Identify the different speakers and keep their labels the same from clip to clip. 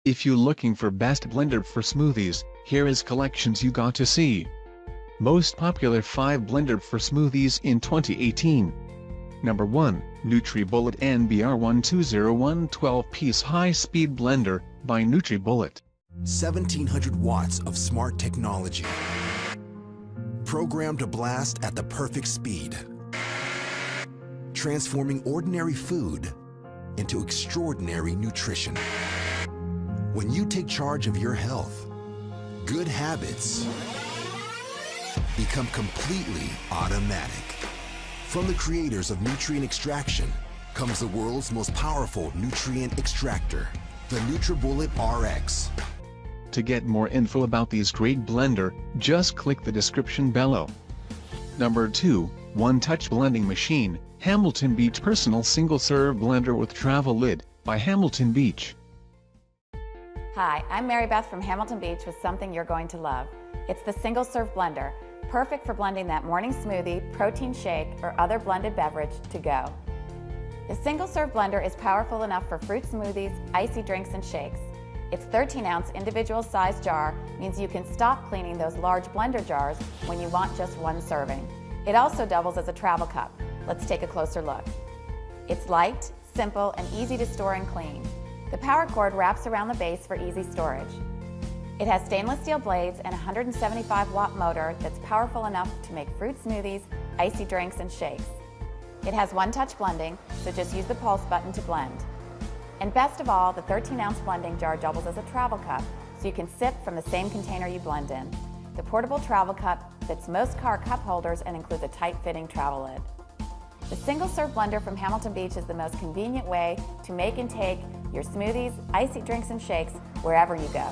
Speaker 1: If you're looking for best blender for smoothies, here is collections you got to see. Most popular 5 blender for smoothies in 2018. Number 1, Nutri Bullet NBR 1201 12-piece high-speed blender by Nutri Bullet.
Speaker 2: 1700 watts of smart technology, programmed to blast at the perfect speed, transforming ordinary food into extraordinary nutrition. When you take charge of your health, good habits become completely automatic. From the creators of nutrient extraction comes the world's most powerful nutrient extractor, the NutriBullet RX.
Speaker 1: To get more info about these great blender, just click the description below. Number 2, One-Touch Blending Machine, Hamilton Beach Personal Single-Serve Blender with Travel Lid, by Hamilton Beach.
Speaker 3: Hi, I'm Mary Beth from Hamilton Beach with something you're going to love. It's the single-serve blender, perfect for blending that morning smoothie, protein shake, or other blended beverage to go. The single-serve blender is powerful enough for fruit smoothies, icy drinks, and shakes. Its 13-ounce individual-sized jar means you can stop cleaning those large blender jars when you want just one serving. It also doubles as a travel cup. Let's take a closer look. It's light, simple, and easy to store and clean. The power cord wraps around the base for easy storage. It has stainless steel blades and a 175-watt motor that's powerful enough to make fruit smoothies, icy drinks, and shakes. It has one-touch blending, so just use the pulse button to blend. And best of all, the 13-ounce blending jar doubles as a travel cup, so you can sip from the same container you blend in. The portable travel cup fits most car cup holders and includes a tight-fitting travel lid. The single-serve blender from Hamilton Beach is the most convenient way to make and take your smoothies, icy drinks, and shakes wherever you go.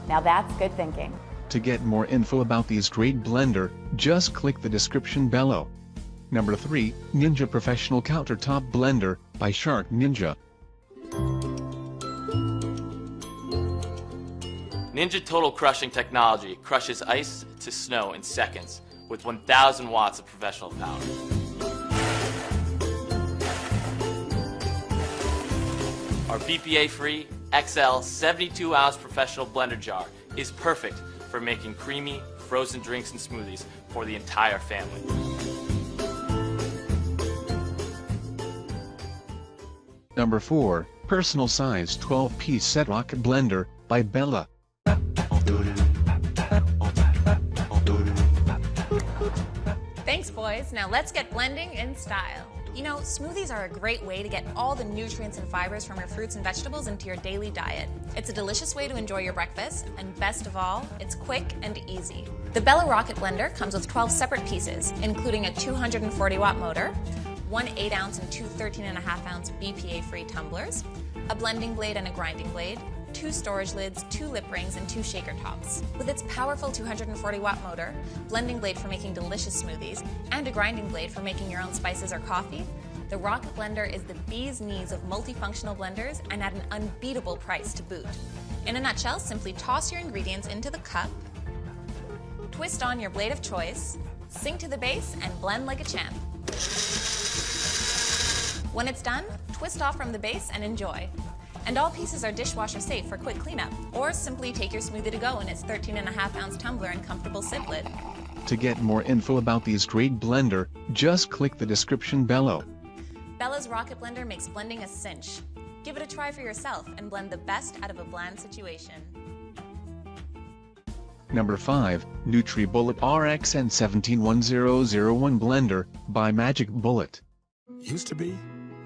Speaker 3: Now that's good thinking.
Speaker 1: To get more info about these great blender, just click the description below. Number 3, Ninja Professional Countertop Blender, by Shark Ninja.
Speaker 4: Ninja Total Crushing technology crushes ice to snow in seconds with 1,000 watts of professional power. Our BPA-free XL 72-ounce professional blender jar is perfect for making creamy, frozen drinks and smoothies for the entire family.
Speaker 1: Number 4, Personal Size 12-piece Set Rocket Blender, by Bella.
Speaker 5: Thanks, boys. Now let's get blending in style. You know, smoothies are a great way to get all the nutrients and fibers from your fruits and vegetables into your daily diet. It's a delicious way to enjoy your breakfast, and best of all, it's quick and easy. The Bella Rocket Blender comes with 12 separate pieces, including a 240-watt motor, 1 8-ounce and 2 13.5-ounce BPA-free tumblers, a blending blade and a grinding blade, 2 storage lids, 2 lip rings, and 2 shaker tops. With its powerful 240-watt motor, blending blade for making delicious smoothies, and a grinding blade for making your own spices or coffee, the Rocket Blender is the bee's knees of multifunctional blenders and at an unbeatable price to boot. In a nutshell, simply toss your ingredients into the cup, twist on your blade of choice, sink to the base, and blend like a champ. When it's done, twist off from the base and enjoy. And all pieces are dishwasher safe for quick cleanup, or simply take your smoothie to go in its 13.5-ounce tumbler and comfortable sip lid.
Speaker 1: To get more info about these great blender, just click the description below.
Speaker 5: Bella's Rocket Blender makes blending a cinch. Give it a try for yourself and blend the best out of a bland situation.
Speaker 1: Number 5, Nutri Bullet RX and 171001 Blender, by Magic Bullet.
Speaker 6: Used to be,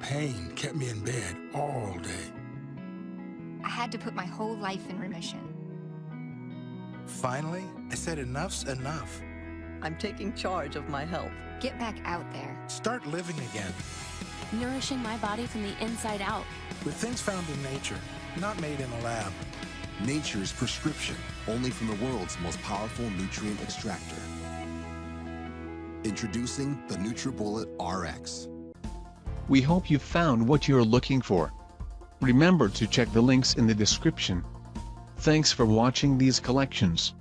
Speaker 6: pain kept me in bed all day.
Speaker 7: I had to put my whole life in remission.
Speaker 6: Finally, I said enough's enough.
Speaker 8: I'm taking charge of my health.
Speaker 7: Get back out there.
Speaker 6: Start living again.
Speaker 9: Nourishing my body from the inside out.
Speaker 6: With things found in nature, not made in a lab.
Speaker 2: Nature's prescription, only from the world's most powerful nutrient extractor. Introducing the NutriBullet RX.
Speaker 1: We hope you found what you're looking for. Remember to check the links in the description. Thanks for watching these collections.